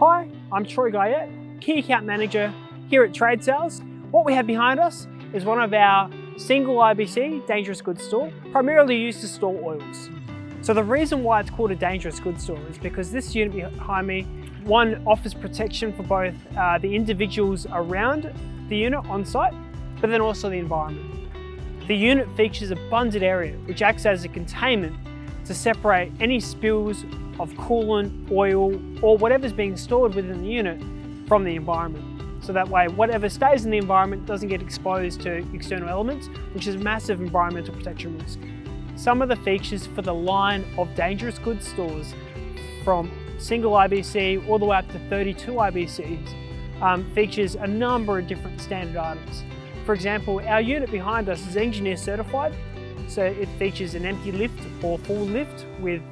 Hi, I'm Troy Guyette, Key Account Manager here at Trade Sales. What we have behind us is one of our single IBC dangerous goods store, primarily used to store oils. So the reason why it's called a dangerous goods store is because this unit behind me, one, offers protection for both the individuals around the unit on site, but then also the environment. The unit features a bunded area which acts as a containment to separate any spills of coolant, oil, or whatever's being stored within the unit from the environment. So that way, whatever stays in the environment doesn't get exposed to external elements, which is a massive environmental protection risk. Some of the features for the line of dangerous goods stores, from single IBC all the way up to 32 IBCs, features a number of different standard items. For example, our unit behind us is engineer certified, so it features an empty lift or full lift with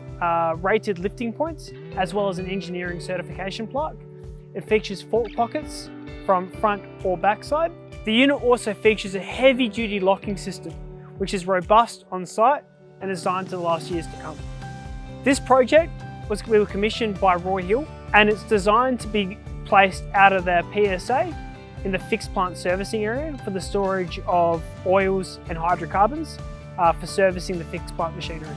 rated lifting points, as well as an engineering certification plaque. It features fork pockets from front or backside. The unit also features a heavy duty locking system, which is robust on site and designed to last years to come. This project we were commissioned by Roy Hill, and it's designed to be placed out of their PSA in the fixed plant servicing area for the storage of oils and hydrocarbons for servicing the fixed plant machinery.